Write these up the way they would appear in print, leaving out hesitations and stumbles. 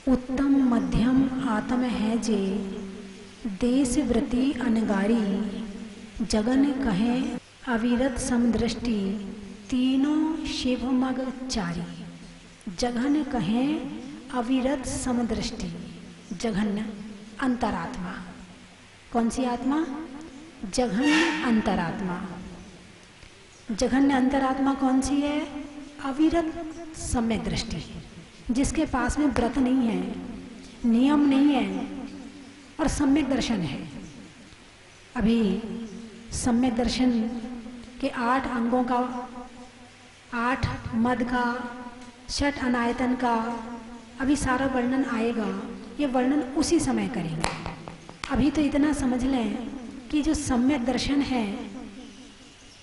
उत्तम मध्यम आत्म है जे, देश व्रति अनगारी, जगन कहे अविरत समदृष्टि, तीनों शिव मग चारी। जघन कहे अविरत समदृष्टि, जघन्य अंतरात्मा। कौन सी आत्मा? जघन्य अंतरात्मा। जघन्य अंतरात्मा कौन सी है? अविरत सम्यक दृष्टि, जिसके पास में व्रत नहीं है, नियम नहीं है और सम्यक दर्शन है। अभी सम्यक दर्शन के 8 अंगों का, 8 मद का, 6 अनायतन का अभी सारा वर्णन आएगा। ये वर्णन उसी समय करेंगे। अभी तो इतना समझ लें कि जो सम्यक दर्शन है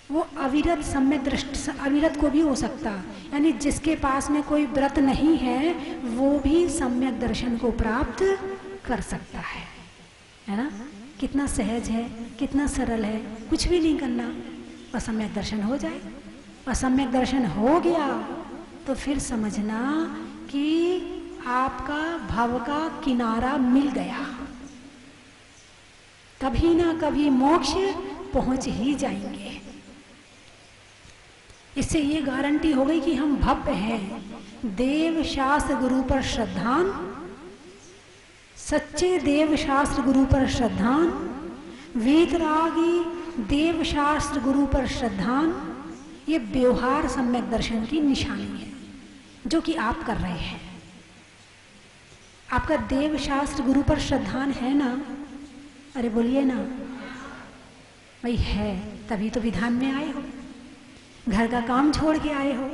वो अविरत सम्यक दृष्टि, अविरत को भी हो सकता, यानी जिसके पास में कोई व्रत नहीं है वो भी सम्यक दर्शन को प्राप्त कर सकता है ना। कितना सहज है, कितना सरल है, कुछ भी नहीं करना और सम्यक दर्शन हो जाए। और सम्यक दर्शन हो गया तो फिर समझना कि आपका भव का किनारा मिल गया। कभी ना कभी मोक्ष पहुंच ही जाएंगे। इससे ये गारंटी हो गई कि हम भव्य हैं। देव शास्त्र गुरु पर श्रद्धान, सच्चे देव शास्त्र गुरु पर श्रद्धान, वीतरागी देव शास्त्र गुरु पर श्रद्धान। ये व्यवहार सम्यक दर्शन की निशानी है जो कि आप कर रहे हैं। आपका देव शास्त्र गुरु पर श्रद्धान है ना? अरे बोलिए ना भाई। है तभी तो विधान में आए हो। घर का काम छोड़ के आए हो,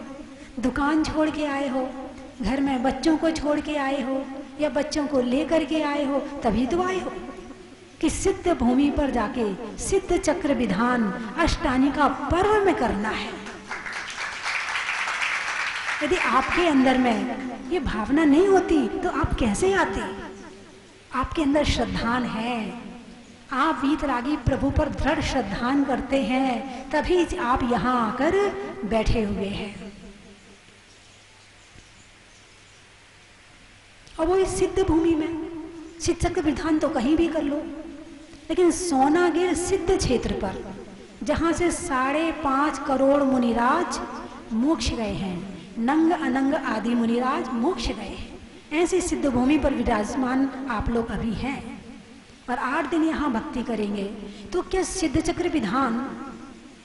दुकान छोड़ के आए हो, घर में बच्चों को छोड़ के आए हो या बच्चों को लेकर के आए हो, तभी तो आए हो कि सिद्ध भूमि पर जाके सिद्ध चक्र विधान अष्टानी का पर्व में करना है। यदि आपके अंदर में ये भावना नहीं होती तो आप कैसे आते? आपके अंदर श्रद्धान है, आप वीतरागी प्रभु पर दृढ़ श्रद्धान करते हैं, तभी आप यहां आकर बैठे हुए हैं। और वो इस सिद्ध भूमि में सिद्ध चक्र विधान तो कहीं भी कर लो, लेकिन सोनागिर सिद्ध क्षेत्र पर जहां से 5.5 करोड़ मुनिराज मोक्ष गए हैं, नंग अनंग आदि मुनिराज मोक्ष गए हैं, ऐसी सिद्ध भूमि पर विराजमान आप लोग अभी हैं और 8 दिन यहाँ भक्ति करेंगे। तो क्या सिद्ध चक्र विधान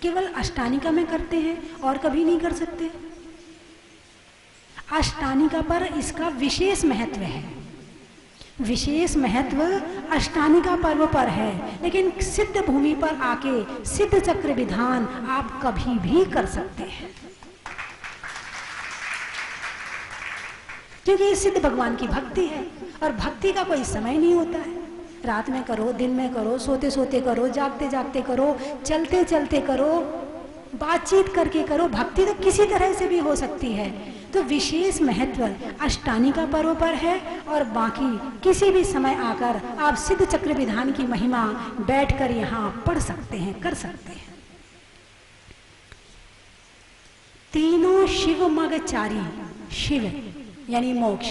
केवल अष्टानिका में करते हैं और कभी नहीं कर सकते? अष्टानिका पर इसका विशेष महत्व है। विशेष महत्व अष्टानिका पर्व पर है, लेकिन सिद्ध भूमि पर आके सिद्ध चक्र विधान आप कभी भी कर सकते हैं, क्योंकि सिद्ध भगवान की भक्ति है और भक्ति का कोई समय नहीं होता है। रात में करो, दिन में करो, सोते सोते करो, जागते जागते करो, चलते चलते करो, बातचीत करके करो, भक्ति तो किसी तरह से भी हो सकती है। तो विशेष महत्व अष्टानिका पर्व पर है और बाकी किसी भी समय आकर आप सिद्ध चक्र विधान की महिमा बैठकर यहाँ पढ़ सकते हैं, कर सकते हैं। तीनों शिव मग चारी, शिव यानी मोक्ष,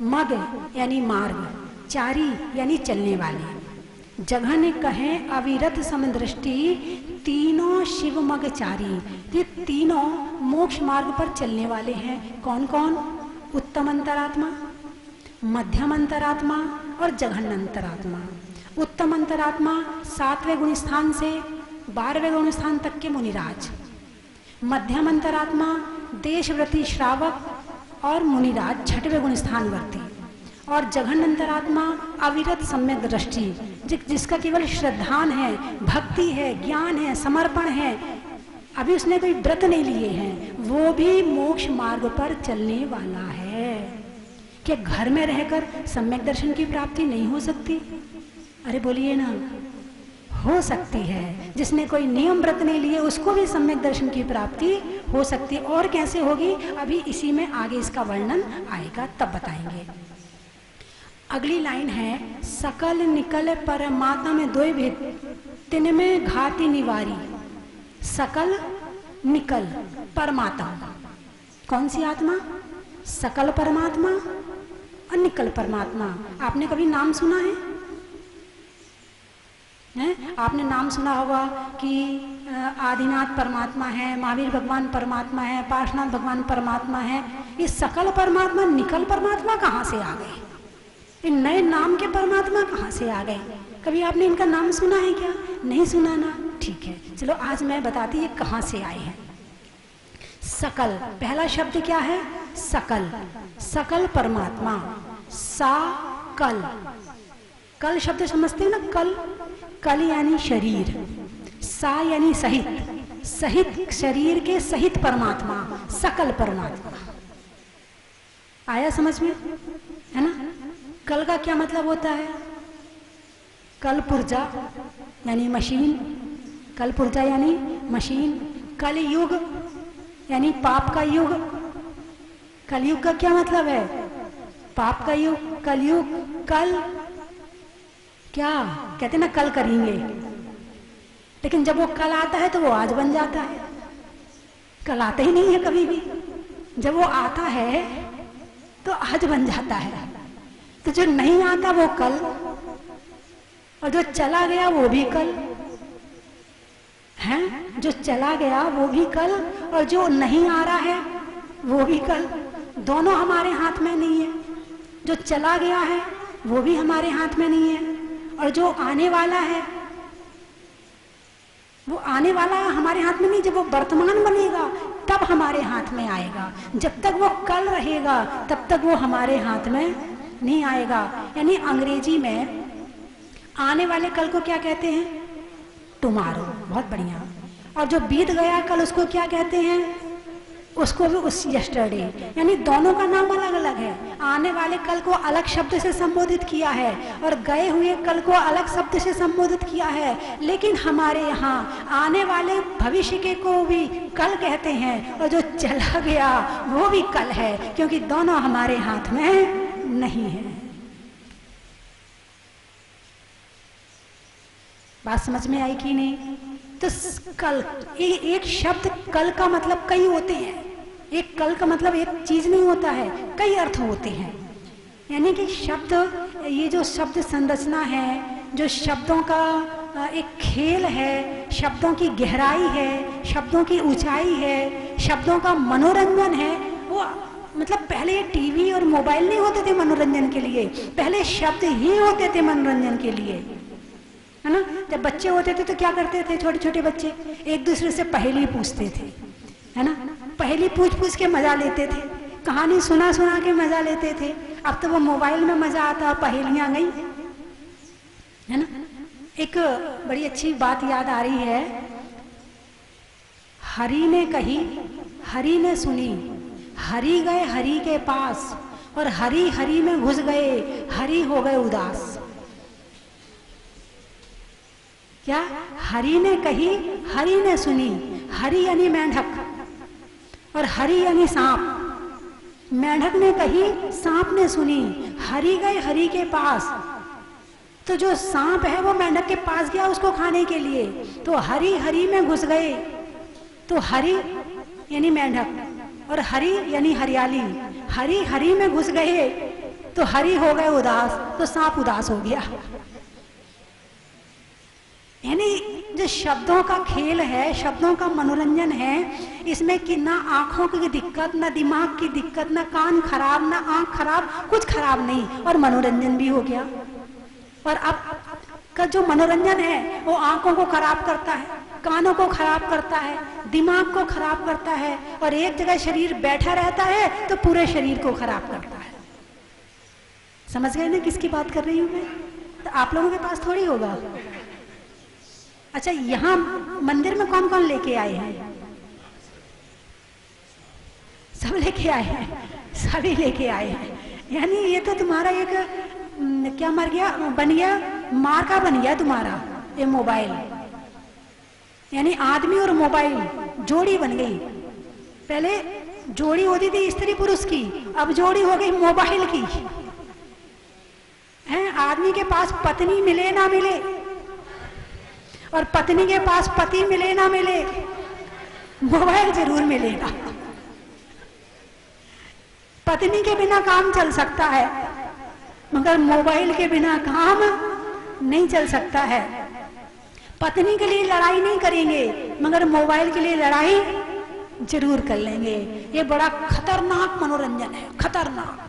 मग यानी मार्ग, चारी यानी चलने वाले। जघन कहे अविरत समदृष्टि, तीनों शिव मग चारी। ये तीनों मोक्ष मार्ग पर चलने वाले हैं। कौन कौन? उत्तम अंतरात्मा, मध्यम अंतरात्मा और जघन्य अंतरात्मा। उत्तम अंतरात्मा 7वें गुण स्थान से 12वें गुण स्थान तक के मुनिराज, मध्यम अंतरात्मा देशव्रती श्रावक और मुनिराज 6वें गुण स्थानवर्ती, और जघन्य अंतरात्मा अविरत सम्यक दृष्टि, जिसका केवल श्रद्धान है, भक्ति है, ज्ञान है, समर्पण है, अभी उसने कोई व्रत नहीं लिए हैं, वो भी मोक्ष मार्ग पर चलने वाला है। क्या घर में रहकर सम्यक दर्शन की प्राप्ति नहीं हो सकती? अरे बोलिए ना, हो सकती है। जिसने कोई नियम व्रत नहीं लिए उसको भी सम्यक दर्शन की प्राप्ति हो सकती है। और कैसे होगी, अभी इसी में आगे इसका वर्णन आएगा, तब बताएंगे। अगली लाइन है, सकल निकल परमात्मा में 2 भेद, तिनमें घाति निवारी। सकल निकल परमात्मा। कौन सी आत्मा? सकल परमात्मा और निकल परमात्मा। आपने कभी नाम सुना है? आपने नाम सुना होगा कि आदिनाथ परमात्मा है, महावीर भगवान परमात्मा है, पार्श्वनाथ भगवान परमात्मा है। ये सकल परमात्मा, निकल परमात्मा कहाँ से आ गए? इन नए नाम के परमात्मा कहाँ से आ गए? कभी आपने इनका नाम सुना है क्या? नहीं सुना ना? ठीक है, चलो आज मैं बताती ये कहाँ से आए हैं। सकल, पहला शब्द क्या है? सकल। सकल परमात्मा, सा कल। कल शब्द समझते हैं ना? कल, कल यानी शरीर, सा यानी सहित, सहित शरीर के सहित परमात्मा, सकल परमात्मा। आया समझ में? है ना? कल का क्या मतलब होता है? कल पुर्जा यानी मशीन, कल पुर्जा यानी मशीन। कल युग यानी पाप का युग। कलयुग का क्या मतलब है? पाप का युग, कलयुग। कल क्या कहते ना, कल करेंगे, लेकिन जब वो कल आता है तो वो आज बन जाता है। कल आता ही नहीं है कभी भी, जब वो आता है तो आज बन जाता है। तो जो नहीं आता वो कल, और जो चला गया वो भी कल है। जो चला गया वो भी कल, और जो नहीं आ रहा है वो भी कल। दोनों हमारे हाथ में नहीं है। जो चला गया है वो भी हमारे हाथ में नहीं है, और जो आने वाला है वो आने वाला है हमारे हाथ में नहीं। जब वो वर्तमान बनेगा तब हमारे हाथ में आएगा। जब तक वो कल रहेगा तब तक वो हमारे हाथ में नहीं आएगा। यानी अंग्रेजी में आने वाले कल को क्या कहते हैं? टुमारो। बहुत बढ़िया। और जो बीत गया कल उसको क्या कहते हैं? उसको भी उस यस्टरडे। यानी दोनों का नाम अलग अलग है। आने वाले कल को अलग शब्द से संबोधित किया है और गए हुए कल को अलग शब्द से संबोधित किया है, लेकिन हमारे यहाँ आने वाले भविष्य के को भी कल कहते हैं, और जो चला गया वो भी कल है, क्योंकि दोनों हमारे हाथ में नहीं है। बात समझ में आई कि नहीं? तो कल, एक शब्द कल का मतलब कई होते हैं। एक कल का मतलब एक चीज नहीं होता है, कई अर्थ होते हैं। यानी कि शब्द, ये जो शब्द संरचना है, जो शब्दों का एक खेल है, शब्दों की गहराई है, शब्दों की ऊंचाई है, शब्दों का मनोरंजन है। वो मतलब पहले टीवी और मोबाइल नहीं होते थे मनोरंजन के लिए, पहले शब्द ही होते थे मनोरंजन के लिए, है ना? जब बच्चे होते थे तो क्या करते थे? छोटे छोटे बच्चे एक दूसरे से पहेली पूछते थे, है ना? पहेली पूछ पूछ के मजा लेते थे, कहानी सुना सुना के मजा लेते थे। अब तो वो मोबाइल में मजा आता, पहेलियां गई, है ना? एक बड़ी अच्छी बात याद आ रही है। हरि ने कही, हरि ने सुनी, हरि गए हरि के पास, और हरि हरि में घुस गए, हरि हो गए उदास। क्या? हरि ने कही, हरि ने सुनी। हरि यानी मेंढक, और हरि यानी सांप। मेंढक ने कही, सांप ने सुनी। हरि गए हरि के पास, तो जो सांप है वो मेंढक के पास गया उसको खाने के लिए, तो हरि हरि में घुस गए। तो हरि यानी मेंढक और हरि यानी हरियाली। हरि हरि में घुस गए तो हरि हो गए उदास, तो सांप उदास हो गया। यानी जो शब्दों का खेल है, शब्दों का मनोरंजन है, इसमें कि ना आंखों की दिक्कत, ना दिमाग की दिक्कत, ना कान खराब, ना आंख खराब, कुछ खराब नहीं, और मनोरंजन भी हो गया। और अब का जो मनोरंजन है वो आंखों को खराब करता है, कानों को खराब करता है, दिमाग को खराब करता है, और एक जगह शरीर बैठा रहता है तो पूरे शरीर को खराब करता है। समझ गए ना किसकी बात कर रही हूँ मैं? तो आप लोगों के पास थोड़ी होगा। अच्छा, यहाँ मंदिर में कौन कौन लेके आए हैं? सब लेके आए हैं, सभी लेके आए हैं। यानी ये तो तुम्हारा एक क्या मर गया, बन गया, मार्का बन गया तुम्हारा ये मोबाइल। यानी आदमी और मोबाइल जोड़ी बन गई। पहले जोड़ी होती थी स्त्री पुरुष की, अब जोड़ी हो गई मोबाइल की। है, आदमी के पास पत्नी मिले ना मिले, और पत्नी के पास पति मिले ना मिले, मोबाइल जरूर मिलेगा। पत्नी के बिना काम चल सकता है, मगर मोबाइल के बिना काम नहीं चल सकता है। पत्नी के लिए लड़ाई नहीं करेंगे, मगर मोबाइल के लिए लड़ाई जरूर कर लेंगे। ये बड़ा खतरनाक मनोरंजन है, खतरनाक,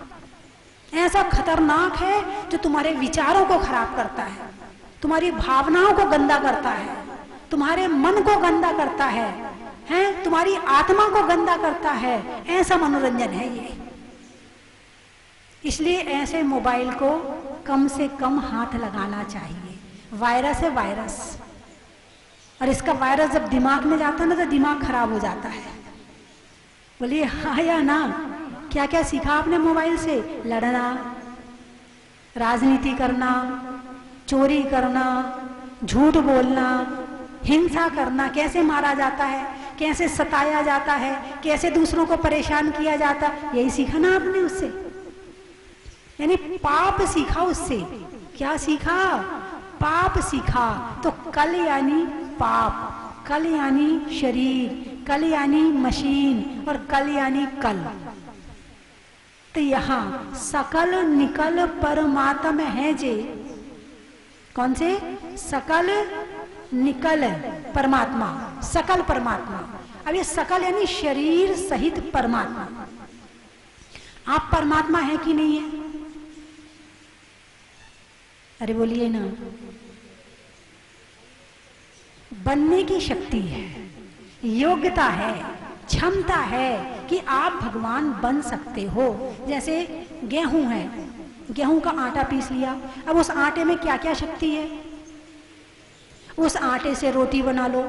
ऐसा खतरनाक है जो तुम्हारे विचारों को खराब करता है, तुम्हारी भावनाओं को गंदा करता है, तुम्हारे मन को गंदा करता है, तुम्हारी आत्मा को गंदा करता है। ऐसा मनोरंजन है ये। इसलिए ऐसे मोबाइल को कम से कम हाथ लगाना चाहिए। वायरस है वायरस, और इसका वायरस जब दिमाग में जाता है ना तो दिमाग खराब हो जाता है। बोलिए हाँ या ना? क्या क्या सीखा आपने मोबाइल से? लड़ना, राजनीति करना, चोरी करना, झूठ बोलना, हिंसा करना, कैसे मारा जाता है, कैसे सताया जाता है, कैसे दूसरों को परेशान किया जाता है, यही सीखा ना आपने उससे। यानी पाप सीखा उससे। क्या सीखा? पाप सीखा। तो कल यानी पाप, कल यानी शरीर, कल यानी मशीन, और कल यानी कल। तो यहाँ सकल निकल परमात्म है जे। कौन से? सकल निकल परमात्मा, सकल परमात्मा। अब ये सकल यानी शरीर सहित परमात्मा। आप परमात्मा है कि नहीं है? अरे बोलिए ना। बनने की शक्ति है, योग्यता है, क्षमता है कि आप भगवान बन सकते हो। जैसे गेहूं है, गेहूं का आटा पीस लिया, अब उस आटे में क्या क्या शक्ति है? उस आटे से रोटी बना लो,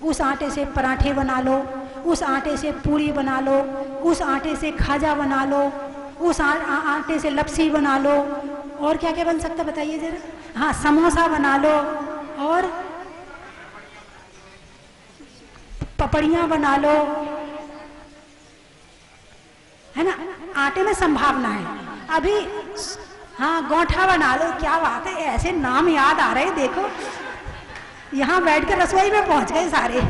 उस आटे से पराठे बना लो, उस आटे से पूरी बना लो, उस आटे से खाजा बना लो, उस आटे से लपसी बना लो, और क्या क्या बन सकता बताइए जरा? हाँ, समोसा बना लो, और पपड़ियाँ बना लो, है ना? आटे में संभावना है। अभी हाँ, गोंठा बना लो। क्या बात है, ऐसे नाम याद आ रहे। देखो यहाँ बैठ कर रसोई में पहुंच गए सारे।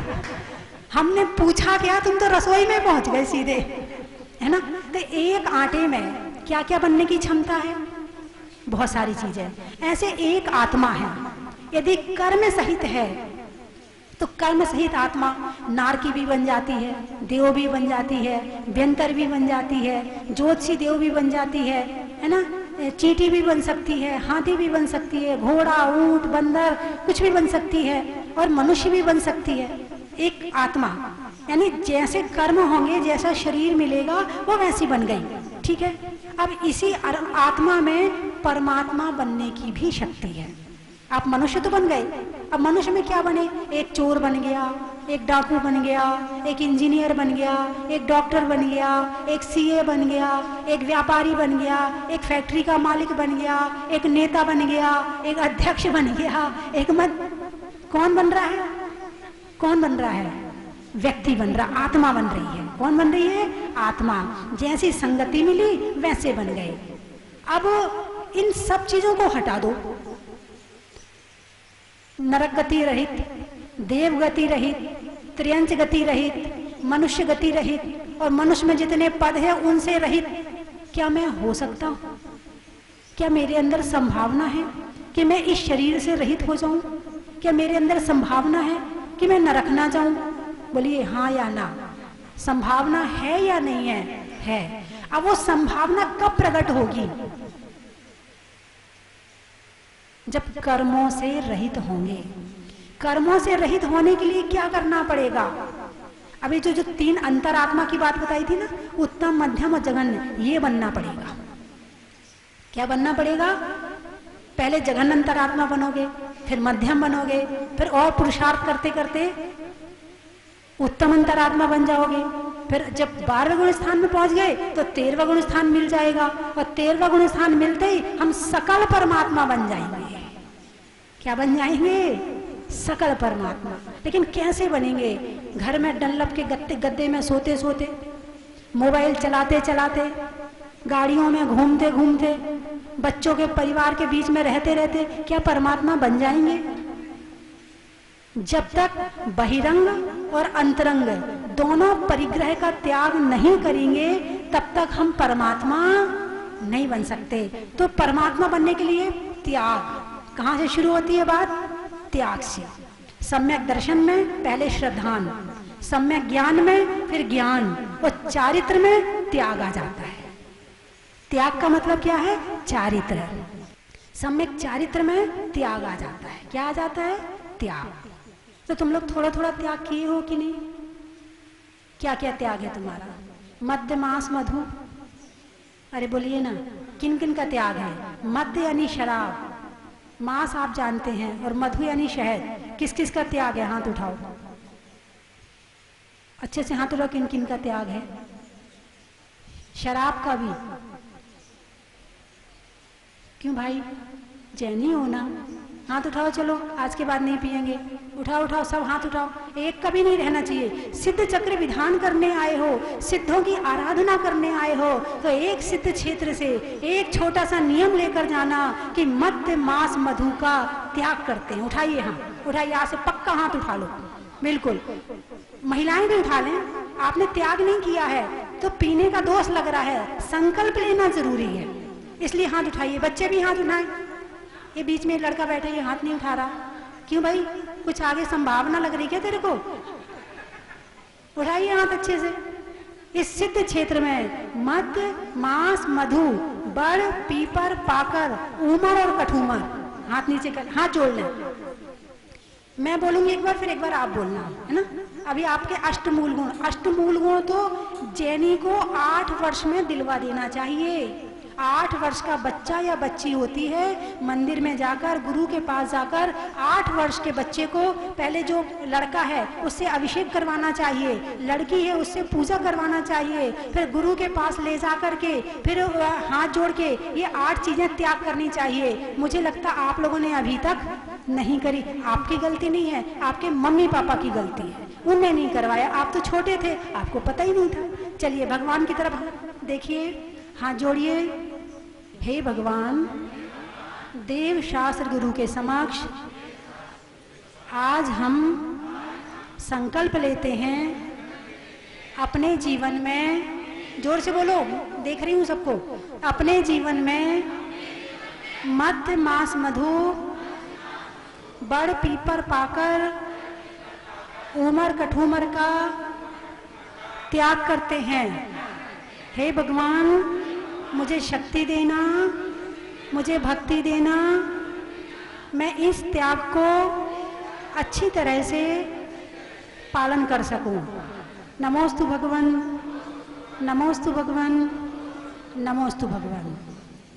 हमने पूछा क्या, तुम तो रसोई में पहुंच गए सीधे, है ना? तो एक आटे में क्या क्या बनने की क्षमता है? बहुत सारी चीजें। ऐसे एक आत्मा है, यदि कर्म सहित है तो कर्म सहित आत्मा नारकी भी बन जाती है, देव भी बन जाती है, व्यंतर भी बन जाती है, ज्योतिषी देव भी बन जाती है ना? चींटी भी बन सकती है, हाथी भी बन सकती है, घोड़ा, ऊंट, बंदर, कुछ भी बन सकती है, और मनुष्य भी बन सकती है। एक आत्मा यानी जैसे कर्म होंगे, जैसा शरीर मिलेगा, वो वैसी बन गई। ठीक है? अब इसी आत्मा में परमात्मा बनने की भी शक्ति है। आप मनुष्य तो बन गए, अब मनुष्य में क्या बने? एक चोर बन गया, एक डाकू बन गया, एक इंजीनियर बन गया, एक डॉक्टर बन गया, एक सीए बन गया, एक व्यापारी बन गया, एक फैक्ट्री का मालिक बन गया, एक नेता बन गया, एक अध्यक्ष बन गया, एक कौन बन रहा है? कौन बन रहा है? व्यक्ति बन रहा, आत्मा बन रही है। कौन बन रही है? आत्मा। जैसी संगति मिली वैसे बन गए। अब इन सब चीजों को हटा दो। नरक गति रहित, देव गति रहित, त्रियंच गति रहित, मनुष्य गति रहित, और मनुष्य में जितने पद हैं उनसे रहित क्या मैं हो सकता हूँ? क्या मेरे अंदर संभावना है कि मैं इस शरीर से रहित हो जाऊं? क्या मेरे अंदर संभावना है कि मैं नरक ना जाऊं? बोलिए हाँ या ना। संभावना है या नहीं है? है। अब वो संभावना कब प्रकट होगी? जब कर्मों से रहित होंगे। कर्मों से रहित होने के लिए क्या करना पड़ेगा? अभी जो तीन अंतरात्मा की बात बताई थी ना, उत्तम, मध्यम और जघन्य, ये बनना पड़ेगा। क्या बनना पड़ेगा? पहले जघन्य अंतरात्मा बनोगे, फिर मध्यम बनोगे, फिर और पुरुषार्थ करते करते उत्तम अंतरात्मा बन जाओगे। फिर जब 12वें गुण स्थान में पहुंच गए तो 13वां गुण स्थान मिल जाएगा, और 13वां गुण स्थान मिलते ही हम सकल परमात्मा बन जाएंगे। क्या बन जाएंगे? सकल परमात्मा। लेकिन कैसे बनेंगे? घर में डंलप के गद्दे में सोते सोते, मोबाइल चलाते चलाते, गाड़ियों में घूमते घूमते, बच्चों के परिवार के बीच में रहते रहते क्या परमात्मा बन जाएंगे? जब तक बहिरंग और अंतरंग दोनों परिग्रह का त्याग नहीं करेंगे तब तक हम परमात्मा नहीं बन सकते। तो परमात्मा बनने के लिए त्याग, कहाँ से शुरू होती है बात? त्याग से। सम्यक दर्शन में पहले श्रद्धान, सम्यक ज्ञान में फिर ज्ञान, और चारित्र में त्याग आ जाता है। त्याग का मतलब क्या है? चारित्र। सम्यक चारित्र में त्याग आ जाता है। क्या आ जाता है? त्याग। तो तुम लोग थोड़ा थोड़ा त्याग किए हो कि नहीं? क्या क्या त्याग है तुम्हारा? मद्य मांस मधु, अरे बोलिए ना, किन किन का त्याग है? मद्य यानी शराब, मांस आप जानते हैं, और मधु यानी शहद। किस किस का त्याग है? हाथ उठाओ, अच्छे से हाथ उठाओ। किन किन का त्याग है? शराब का भी? क्यों भाई, जैनी हो ना? हाथ उठाओ, चलो आज के बाद नहीं पिएंगे। उठाओ उठाओ, सब हाथ उठाओ। एक कभी नहीं रहना चाहिए। सिद्ध चक्र विधान करने आए हो, सिद्धों की आराधना करने आए हो, तो एक सिद्ध क्षेत्र से एक छोटा सा नियम लेकर जाना कि मद्य मांस मधु का त्याग करते हैं। उठाइए हाथ, उठाइए, यहाँ से पक्का हाथ उठा लो। बिल्कुल, महिलाएं भी उठा लें। आपने त्याग नहीं किया है तो पीने का दोष लग रहा है, संकल्प लेना जरूरी है, इसलिए हाथ उठाइए। बच्चे भी हाथ उठाएं। ये बीच में लड़का बैठा, ये हाथ नहीं उठा रहा, क्यों भाई? कुछ आगे संभावना लग रही क्या तेरे को? उठाइए हाथ अच्छे से। इस सिद्ध क्षेत्र में मद्य मांस मधु बड़ पीपर पाकर उमर और कठूमर, हाथ नीचे कर, हाथ जोड़ लें। मैं बोलूंगी एक बार, फिर एक बार आप बोलना, है ना? अभी आपके अष्टमूल गुण, अष्टमूल गुण तो जैनी को 8 वर्ष में दिलवा देना चाहिए। 8 वर्ष का बच्चा या बच्ची होती है, मंदिर में जाकर गुरु के पास जाकर 8 वर्ष के बच्चे को पहले जो लड़का है उससे अभिषेक करवाना चाहिए, लड़की है उससे पूजा करवाना चाहिए, फिर गुरु के पास ले जाकर के फिर हाथ जोड़ के ये 8 चीजें त्याग करनी चाहिए। मुझे लगता आप लोगों ने अभी तक नहीं करी। आपकी गलती नहीं है, आपके मम्मी पापा की गलती है, उनने नहीं करवाया। आप तो छोटे थे, आपको पता ही नहीं था। चलिए भगवान की तरफ देखिए, हाथ जोड़िए। हे भगवान, देव शास्त्र गुरु के समक्ष आज हम संकल्प लेते हैं अपने जीवन में, जोर से बोलो, देख रही हूं सबको, अपने जीवन में मद्य मांस मधु बड़ पीपर पाकर उमर कठूमर का त्याग करते हैं। हे भगवान, मुझे शक्ति देना, मुझे भक्ति देना, मैं इस त्याग को अच्छी तरह से पालन कर सकूं। नमोस्तु भगवान, नमोस्तु भगवान, नमोस्तु भगवान।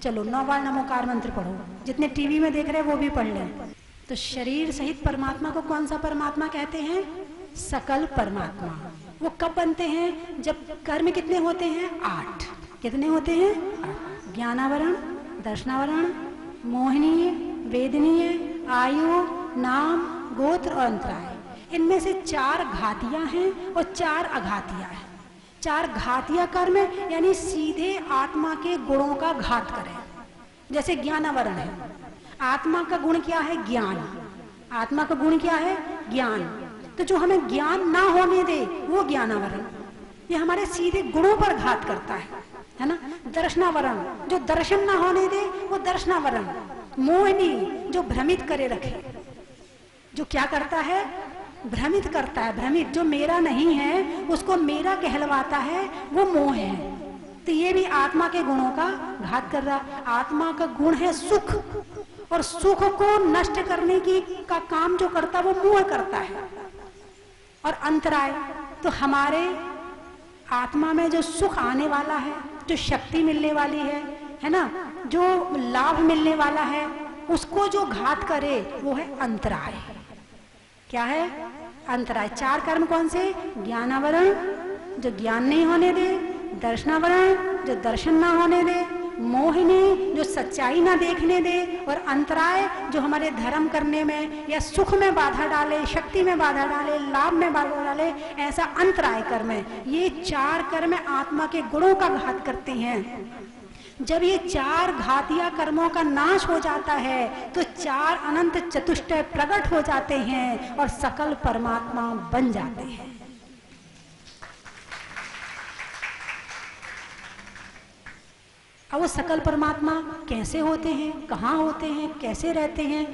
चलो 9 बार नमोकार मंत्र पढ़ो। जितने टीवी में देख रहे हैं वो भी पढ़ लें। तो शरीर सहित परमात्मा को कौन सा परमात्मा कहते हैं? सकल परमात्मा। वो कब बनते हैं? जब कर्म कितने होते हैं? 8। कितने होते हैं? 8। ज्ञानावरण, दर्शनावरण, मोहिनी, वेदनीय, आयु, नाम, गोत्र और अंतराय। इनमें से 4 घातियां हैं और 4 अघातियां हैं। 4 घातिया कर्म यानी सीधे आत्मा के गुणों का घात करें। जैसे ज्ञानावरण है, आत्मा का गुण क्या है? ज्ञान। आत्मा का गुण क्या है? ज्ञान। तो जो हमें ज्ञान ना होने दे वो ज्ञानावरण, ये हमारे सीधे गुणों पर घात करता है ना? दर्शनावरण, जो दर्शन ना होने दे वो दर्शनावरण। मोहिनी, जो भ्रमित करे रखे, जो क्या करता है? भ्रमित करता है। भ्रमित, जो मेरा नहीं है उसको मेरा कहलवाता है, वो मोह है। तो ये भी आत्मा के गुणों का घात कर रहा। आत्मा का गुण है सुख, और सुख को नष्ट करने की का काम जो करता वो मोह करता है। और अंतराय, तो हमारे आत्मा में जो सुख आने वाला है, जो शक्ति मिलने वाली है ना, जो लाभ मिलने वाला है, उसको जो घात करे वो है अंतराय। क्या है? अंतराय। 4 कर्म कौन से? ज्ञानावरण, जो ज्ञान नहीं होने दे, दर्शनावरण, जो दर्शन ना होने दे, मोहिनी, जो सच्चाई ना देखने दे, और अंतराय, जो हमारे धर्म करने में या सुख में बाधा डाले, शक्ति में बाधा डाले, लाभ में बाधा डाले, ऐसा अंतराय कर्म है। ये 4 कर्म आत्मा के गुणों का घात करते हैं। जब ये 4 घातिया कर्मों का नाश हो जाता है तो 4 अनंत चतुष्टय प्रकट हो जाते हैं और सकल परमात्मा बन जाते हैं। अब वो सकल परमात्मा कैसे होते हैं, कहाँ होते हैं, कैसे रहते हैं,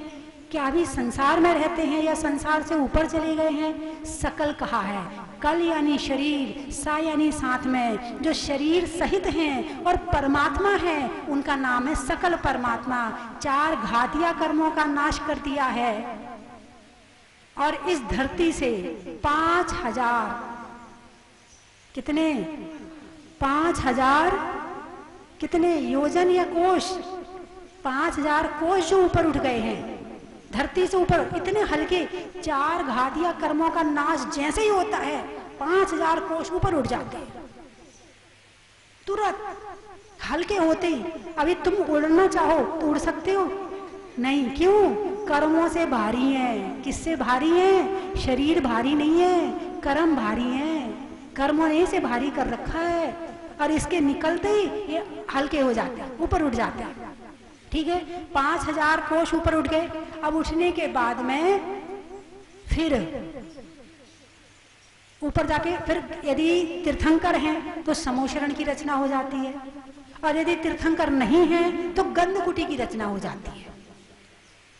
क्या अभी संसार में रहते हैं या संसार से ऊपर चले गए हैं? सकल कहा है, कल यानी शरीर, सा यानी साथ में, जो शरीर सहित हैं और परमात्मा है उनका नाम है सकल परमात्मा। 4 घातिया कर्मों का नाश कर दिया है और इस धरती से 5000 कितने 5000 कितने योजन या कोश, 5000 कोश जो ऊपर उठ गए हैं धरती से ऊपर, इतने हल्के 4 घातिया कर्मों का नाश जैसे ही होता है 5000 कोश ऊपर उठ जाते हैं तुरंत, हल्के होते ही। अभी तुम उड़ना चाहो तो उड़ सकते हो नहीं, क्यों? कर्मों से भारी है। किससे भारी है? शरीर भारी नहीं है, कर्म भारी है, कर्मों ने इसे भारी कर रखा है और इसके निकलते ही ये हल्के हो जाते हैं, ऊपर उठ जाते हैं। ठीक है, 5000 कोश ऊपर उठ गए। अब उठने के बाद में फिर ऊपर जाके फिर यदि तीर्थंकर हैं तो समोशरण की रचना हो जाती है और यदि तीर्थंकर नहीं है तो गंधकुटी की रचना हो जाती है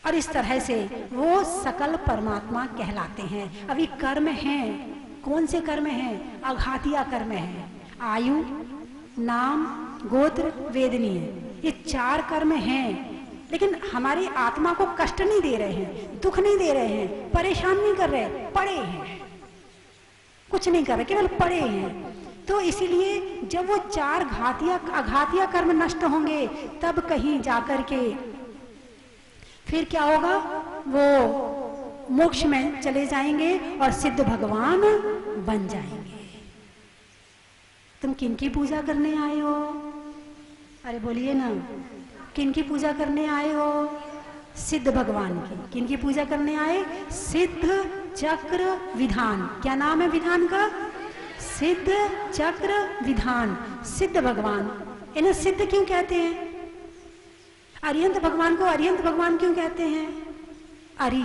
और इस तरह से वो सकल परमात्मा कहलाते हैं। अभी कर्म हैं, कौन से कर्म हैं? अघातिया कर्म हैं, आयु, नाम, गोत्र, वेदनीय, ये 4 कर्म हैं, लेकिन हमारी आत्मा को कष्ट नहीं दे रहे हैं, दुख नहीं दे रहे हैं, परेशान नहीं कर रहे, पड़े हैं, कुछ नहीं कर रहे, केवल पड़े हैं। तो इसीलिए जब वो 4 अघातिया कर्म नष्ट होंगे तब कहीं जाकर के फिर क्या होगा? वो मोक्ष में चले जाएंगे और सिद्ध भगवान बन जाएंगे। तुम किनकी पूजा करने आए हो? अरे बोलिए ना, किनकी पूजा करने आए हो? सिद्ध भगवान की। किनकी पूजा करने आए? सिद्ध चक्र विधान। क्या नाम है विधान का? सिद्ध चक्र विधान, सिद्ध भगवान। इन्हें सिद्ध क्यों कहते हैं? अरिहंत भगवान को अरिहंत भगवान क्यों कहते हैं? अरि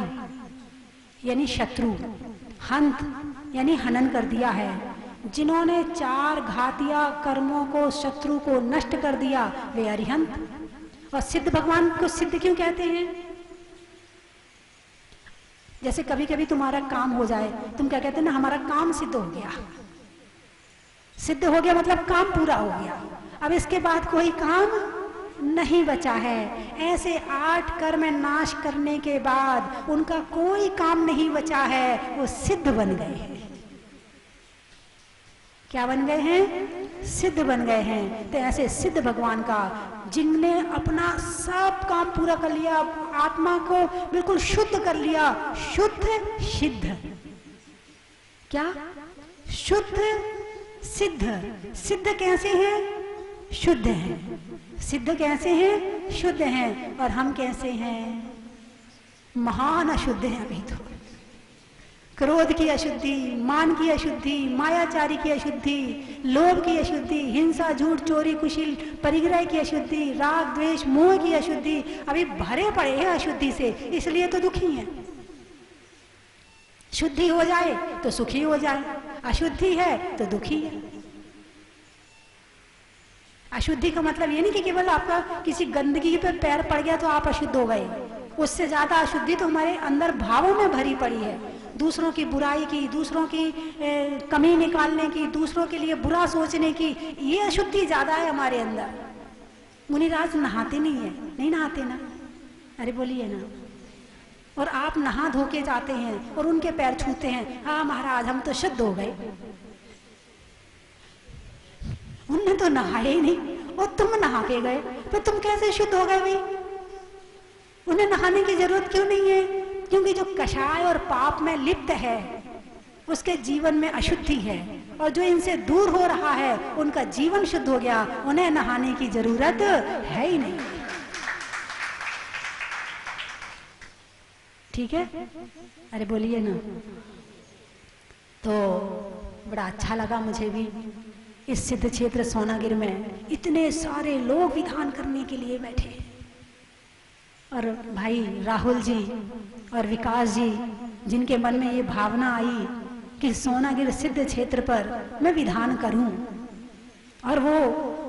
यानी शत्रु, हंत यानी हनन कर दिया है। जिन्होंने 4 घातिया कर्मों को, शत्रु को नष्ट कर दिया, वे अरिहंत। और सिद्ध भगवान को सिद्ध क्यों कहते हैं? जैसे कभी कभी तुम्हारा काम हो जाए, तुम क्या कहते हैं ना, हमारा काम सिद्ध हो गया। सिद्ध हो गया मतलब काम पूरा हो गया, अब इसके बाद कोई काम नहीं बचा है। ऐसे 8 कर्म नाश करने के बाद उनका कोई काम नहीं बचा है, वो सिद्ध बन गए हैं। क्या बन गए हैं? सिद्ध बन गए हैं। तो ऐसे सिद्ध भगवान का, जिनने अपना सब काम पूरा कर लिया, आत्मा को बिल्कुल शुद्ध कर लिया, शुद्ध सिद्ध। क्या? शुद्ध सिद्ध। सिद्ध कैसे हैं? शुद्ध हैं। सिद्ध कैसे हैं? शुद्ध हैं। और हम कैसे हैं? महान अशुद्ध हैं अभी तो। क्रोध की अशुद्धि, मान की अशुद्धि, मायाचारी की अशुद्धि, लोभ की अशुद्धि, हिंसा, झूठ, चोरी, कुशील, परिग्रह की अशुद्धि, राग, द्वेष, मोह की अशुद्धि, अभी भरे पड़े हैं अशुद्धि से, इसलिए तो दुखी हैं। शुद्धि हो जाए तो सुखी हो जाए, अशुद्धि है तो दुखी है। अशुद्धि का मतलब ये नहीं कि केवल आपका किसी गंदगी पे पैर पड़ गया तो आप अशुद्ध हो गए। उससे ज्यादा अशुद्धि तो हमारे अंदर भावों में भरी पड़ी है, दूसरों की बुराई की, दूसरों की कमी निकालने की, दूसरों के लिए बुरा सोचने की, ये अशुद्धि ज्यादा है हमारे अंदर। मुनिराज नहाते नहीं है, नहीं नहाते ना? अरे बोलिए ना। और आप नहा धो के जाते हैं और उनके पैर छूते हैं, हाँ महाराज हम तो शुद्ध हो गए। उनने तो नहाए ही नहीं और तुम नहा के गए, तो तुम कैसे शुद्ध हो गए भाई? उन्हें नहाने की जरूरत क्यों नहीं है? क्योंकि जो कषाय और पाप में लिप्त है उसके जीवन में अशुद्धि है, और जो इनसे दूर हो रहा है उनका जीवन शुद्ध हो गया, उन्हें नहाने की जरूरत है ही नहीं। ठीक है? अरे बोलिए ना। तो बड़ा अच्छा लगा मुझे भी, इस सिद्ध क्षेत्र सोनागिर में इतने सारे लोग विधान करने के लिए बैठे, और भाई राहुल जी और विकास जी, जिनके मन में ये भावना आई कि सोनागिर सिद्ध क्षेत्र पर मैं विधान करूं, और वो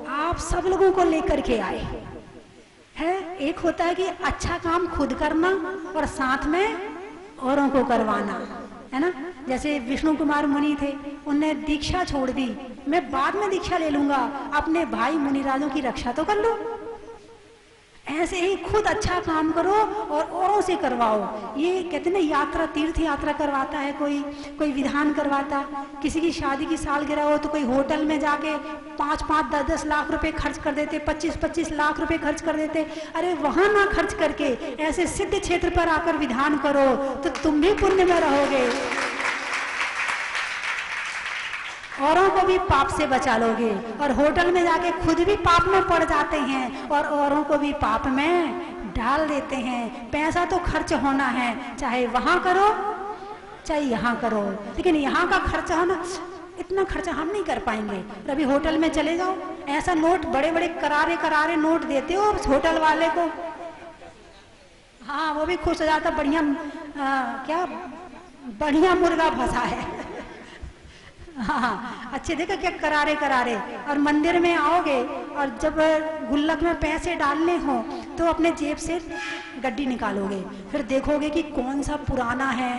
आप सब लोगों को लेकर के आए है। एक होता है कि अच्छा काम खुद करना और साथ में औरों को करवाना, है ना। जैसे विष्णु कुमार मुनि थे, उनने दीक्षा छोड़ दी, मैं बाद में दीक्षा ले लूंगा, अपने भाई मुनिराजों की रक्षा तो कर लो। ऐसे ही खुद अच्छा काम करो और औरों से करवाओ। ये कहते ना, यात्रा, तीर्थ यात्रा करवाता है कोई विधान करवाता, किसी की शादी की सालगिरह हो तो कोई होटल में जाके 5-5, 10-10 लाख रुपए खर्च कर देते, 25-25 लाख रुपए खर्च कर देते। अरे वहां ना खर्च करके ऐसे सिद्ध क्षेत्र पर आकर विधान करो तो तुम भी पुण्य में रहोगे, औरों को भी पाप से बचा लोगे। और होटल में जाके खुद भी पाप में पड़ जाते हैं और औरों को भी पाप में डाल देते हैं। पैसा तो खर्च होना है, चाहे वहां करो चाहे यहाँ करो, लेकिन यहाँ का खर्चा होना, इतना खर्चा हम नहीं कर पाएंगे। अभी होटल में चले जाओ, ऐसा नोट, बड़े बड़े करारे करारे नोट देते हो होटल वाले को, हाँ वो भी खुश हो जाता, बढ़िया क्या बढ़िया मुर्गा फंसा है। हाँ अच्छे, देखो क्या करारे करारे। और मंदिर में आओगे और जब गुल्लक में पैसे डालने हो तो अपने जेब से गड्डी निकालोगे, फिर देखोगे कि कौन सा पुराना है,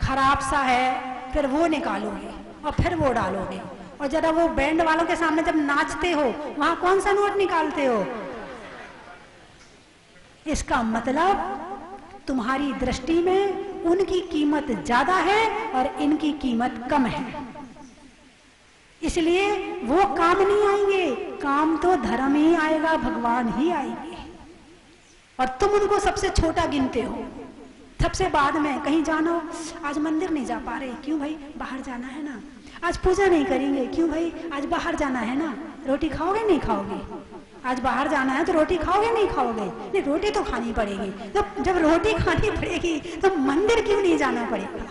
खराब सा है, फिर वो निकालोगे और फिर वो डालोगे। और जरा वो बैंड वालों के सामने जब नाचते हो, वहां कौन सा नोट निकालते हो? इसका मतलब तुम्हारी दृष्टि में उनकी कीमत ज्यादा है और इनकी कीमत कम है, इसलिए वो काम नहीं आएंगे। काम तो धर्म ही आएगा, भगवान ही आएंगे, और तुम उनको सबसे छोटा गिनते हो। सबसे बाद में कहीं जाना हो, आज मंदिर नहीं जा पा रहे, क्यों भाई? बाहर जाना है ना। आज पूजा नहीं करेंगे, क्यों भाई? आज बाहर जाना है ना। रोटी खाओगे नहीं खाओगे? आज बाहर जाना है तो रोटी खाओगे नहीं खाओगे? नहीं, रोटी तो खानी पड़ेगी। तो जब रोटी खानी पड़ेगी तो मंदिर क्यों नहीं जाना पड़ेगा?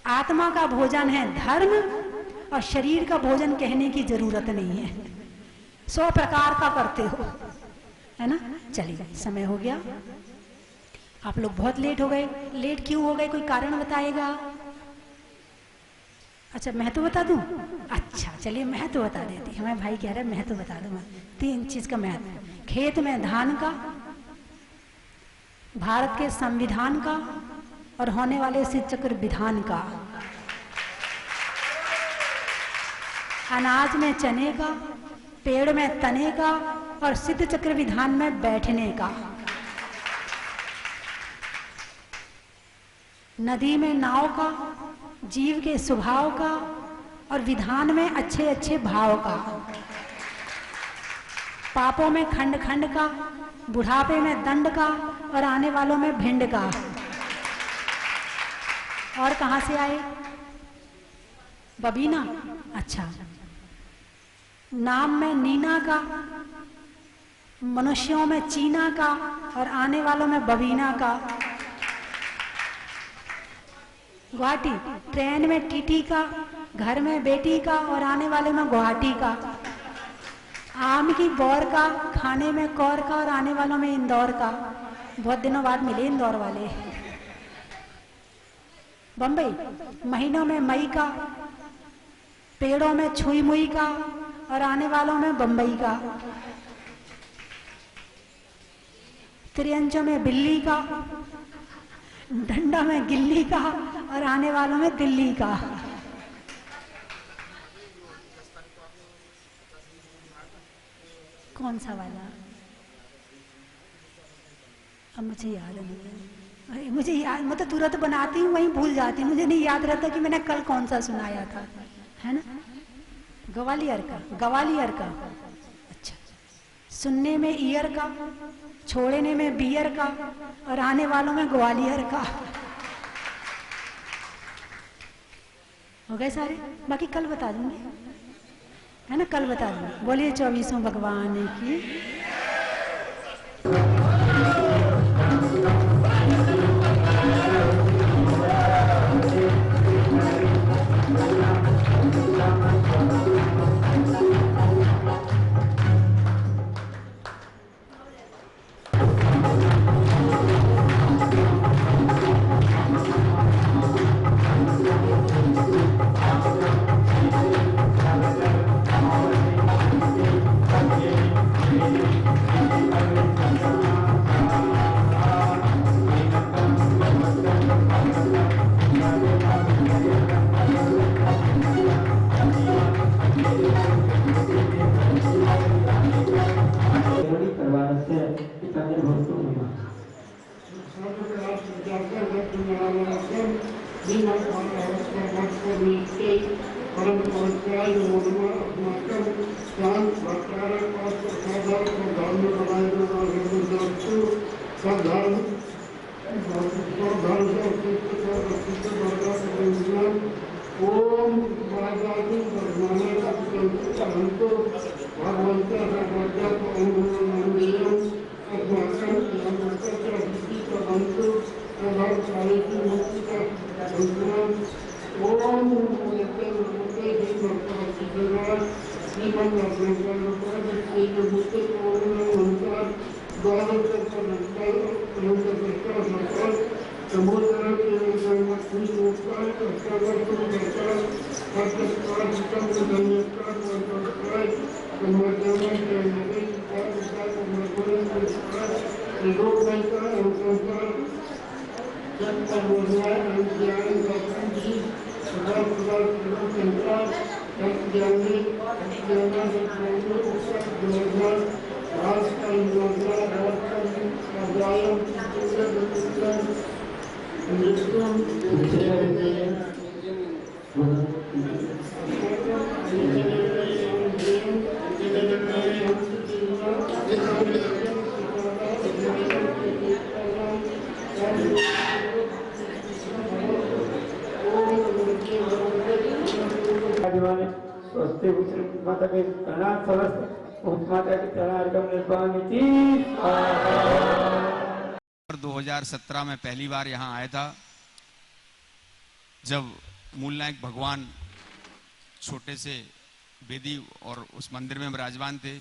आत्मा का भोजन है धर्म, और शरीर का भोजन कहने की जरूरत नहीं है, 100 प्रकार का करते हो, है ना। चलिए समय हो गया, आप लोग बहुत लेट हो गए। लेट क्यों हो गए, कोई कारण बताएगा? अच्छा मैं तो बता दूं? अच्छा चलिए मैं तो बता देती, हमें भाई कह रहे मैं तो बता दूं। 3 चीज का महत्व, खेत में धान का, भारत के संविधान का, और होने वाले सिद्ध चक्र विधान का। अनाज में चने का, पेड़ में तने का, और सिद्ध चक्र विधान में बैठने का। नदी में नाव का, जीव के स्वभाव का, और विधान में अच्छे अच्छे भाव का। पापों में खंड खंड का, बुढ़ापे में दंड का, और आने वालों में भिंड का। और कहां से आए? बबीना। अच्छा, नाम में नीना का, मनुष्यों में चीना का, और आने वालों में बबीना का। गुवाहाटी, ट्रेन में टीटी का, घर में बेटी का, और आने वाले में गुवाहाटी का। आम की बौर का, खाने में कौर का, और आने वालों में इंदौर का। बहुत दिनों बाद मिले इंदौर वाले। बम्बई, महीनों में मई का, पेड़ों में छुई मुई का, और आने वालों में बम्बई का। त्रियंचों में बिल्ली का, डंडा में गिल्ली का, और आने वालों में दिल्ली का। कौन सा वाला? अब मुझे याद नहीं है। अरे मुझे याद, मैं तो तुरंत बनाती हूँ वहीं भूल जाती हूँ, मुझे नहीं याद रहता कि मैंने कल कौन सा सुनाया था, है ना। ग्वालियर का, ग्वालियर का। अच्छा, सुनने में ईयर का, छोड़ने में बियर का, और आने वालों में ग्वालियर का। हो गए सारे, बाकी कल बता दूंगी, है ना, कल बता दूंगी। बोलिए 24 भगवान की। माता के प्रणाम समस्त माता के प्रणाम 2017 में पहली बार यहाँ आया था, जब मूल नायक भगवान छोटे से वेदी और उस मंदिर में विराजमान थे।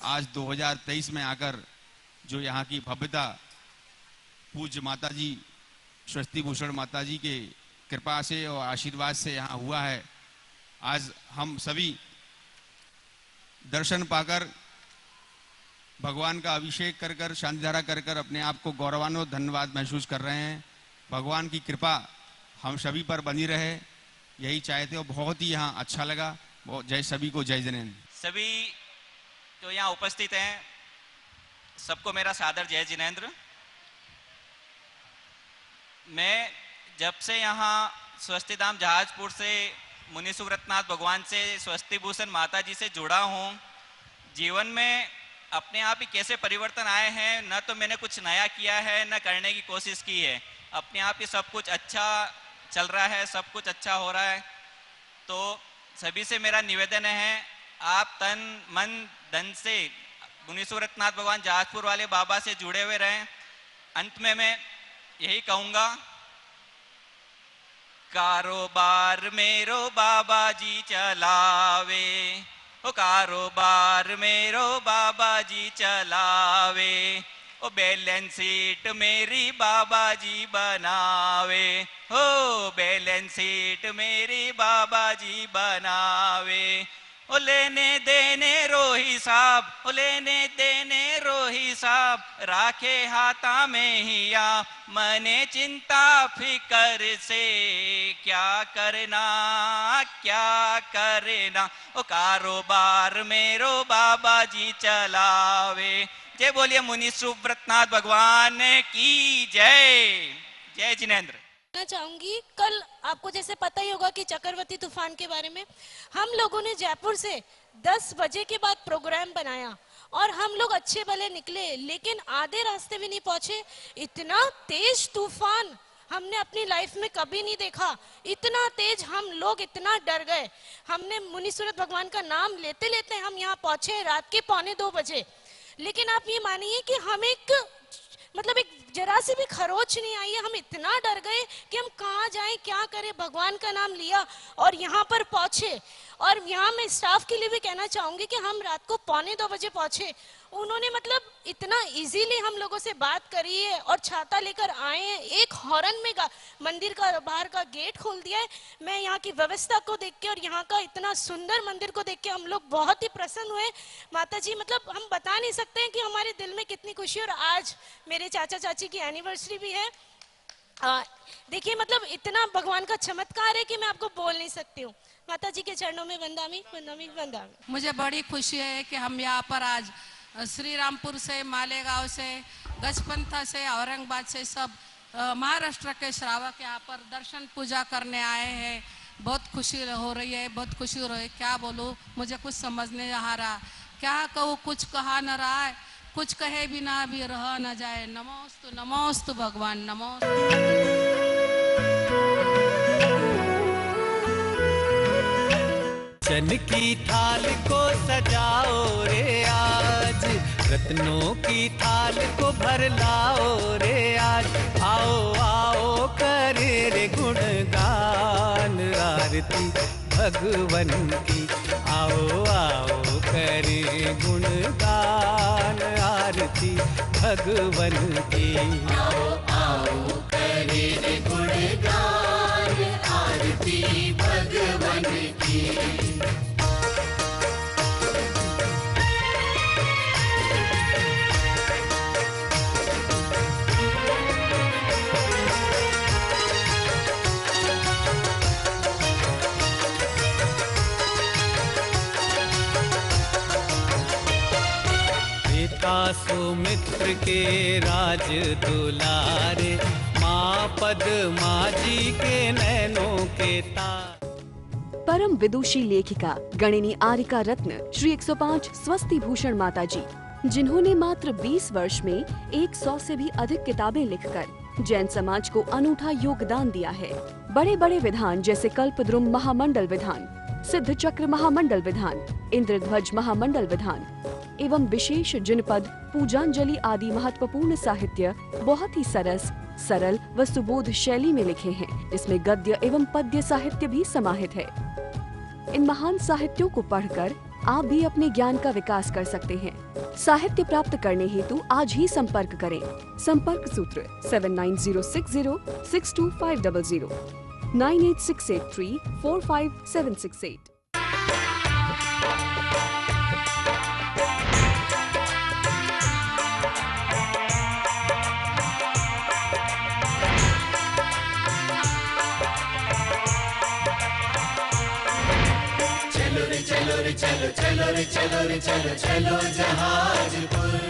आज 2023 में आकर जो यहाँ की भव्यता पूज्य माता जी स्वस्ति भूषण माता जी के कृपा से और आशीर्वाद से यहाँ हुआ है। आज हम सभी दर्शन पाकर भगवान का अभिषेक कर कर शांतिधारा कर कर अपने आप को गौरवान्वित धन्यवाद महसूस कर रहे हैं। भगवान की कृपा हम सभी पर बनी रहे, यही चाहते हो। बहुत ही यहाँ अच्छा लगा। जय सभी को जय जिनेंद्र। सभी जो यहाँ उपस्थित हैं सबको मेरा सादर जय जिनेंद्र। मैं जब से यहाँ स्वस्ति धाम जहाजपुर से मुनि सुव्रतनाथ भगवान से स्वस्ति भूषण माता जी से जुड़ा हूँ, जीवन में अपने आप ही कैसे परिवर्तन आए हैं। न तो मैंने कुछ नया किया है न करने की कोशिश की है, अपने आप ही सब कुछ अच्छा चल रहा है, सब कुछ अच्छा हो रहा है। तो सभी से मेरा निवेदन है, आप तन मन धन से मुनि सुव्रतनाथ भगवान जहाजपुर वाले बाबा से जुड़े हुए रहें। अंत में मैं यही कहूँगा, कारोबार मेरो बाबा जी चलावे, ओ कारोबार मेरो बाबा जी चलावे, ओ बैलेंस शीट मेरी बाबा जी बनावे, हो बैलेंस शीट मेरी बाबा जी बनावे। ओ लेने देने रोही साहब, ओ लेने देने रोही साहब, राखे हाथा में हिया, मने चिंता फिकर से क्या करना क्या करना, ओ कारोबार मेरो बाबा जी चलावे। जय बोलिए मुनि सुव्रतनाथ भगवान की जय। जय जिनेंद्र। चाहूंगी, कल आपको जैसे पता ही होगा कि चक्रवर्ती तूफान के बारे में हम लोगों ने जयपुर से 10 बजे के बाद प्रोग्राम बनाया और हम लोग अच्छे भले निकले, लेकिन आधे रास्ते भी नहीं पहुंचे। इतना तेज तूफान हमने अपनी लाइफ में कभी नहीं देखा, इतना तेज हम लोग इतना डर गए। हमने मुनि सूरत भगवान का नाम लेते लेते हम यहाँ पहुंचे रात के 1:45 बजे। लेकिन आप ये मानिए कि हम एक जरा से भी खरोच नहीं आई है। हम इतना डर गए कि हम कहाँ जाएं क्या करें। भगवान का नाम लिया और यहाँ पर पहुंचे। और यहाँ मैं स्टाफ के लिए भी कहना चाहूंगी कि हम रात को 1:45 बजे पहुंचे। उन्होंने इतना इजीली हम लोगों से बात करी है और छाता लेकर आए हैं। एक हॉर्न में मंदिर का बाहर का गेट खोल दिया है। मैं यहाँ की व्यवस्था को देख के और यहाँ का इतना सुंदर मंदिर को देख के हम लोग बहुत ही प्रसन्न हुए। माता जी हम बता नहीं सकते हैं कि हमारे दिल में कितनी खुशी। और आज मेरे चाचा चाची की एनिवर्सरी भी है। देखिए इतना भगवान का चमत्कार है कि मैं आपको बोल नहीं सकती हूँ। माता जी के चरणों में वंदामी वंदामी वंदामी। मुझे बड़ी खुशी है कि हम यहाँ पर आज श्री रामपुर से, मालेगांव से, गजपंथा से, औरंगाबाद से सब महाराष्ट्र के श्रावक यहाँ पर दर्शन पूजा करने आए हैं। बहुत खुशी हो रही है, बहुत खुशी हो रही है। क्या बोलूँ, मुझे कुछ समझ नहीं आ रहा, क्या कहूँ, कुछ कहा न रहा है, कुछ कहे बिना भी रह न जाए। नमोस्तु नमोस्तु भगवान, नमोस्तु। चन की थाल को सजाओ रे आज, रत्नों की थाल को भर लाओ रे आज। आओ आओ करे रे गुणगान आरती भगवन की। आओ आओ करे गुणगान आरती भगवन की। आओ आओ करे रे गुणगान आरती भगवन की। सुमित्र के राज दुलारे, माँ पद्मा जी के नैनों के तार। परम विदुषी लेखिका गणिनी आरिका रत्न श्री 105 स्वस्ति भूषण माता जी, जिन्होंने मात्र 20 वर्ष में 100 से भी अधिक किताबें लिखकर जैन समाज को अनूठा योगदान दिया है। बड़े बड़े विधान जैसे कल्पद्रुम महामंडल विधान, सिद्ध चक्र महामंडल विधान, इंद्रध्वज महामंडल विधान एवं विशेष जिनपद, पूजांजलि आदि महत्वपूर्ण साहित्य बहुत ही सरल व सुबोध शैली में लिखे हैं, जिसमें गद्य एवं पद्य साहित्य भी समाहित है। इन महान साहित्यों को पढ़कर आप भी अपने ज्ञान का विकास कर सकते हैं। साहित्य प्राप्त करने हेतु आज ही संपर्क करें। संपर्क सूत्र 7906062500 9868345768। चलो रे चलो रे चलो, चलो रे चलो रे चलो, चलो जहाजपुर।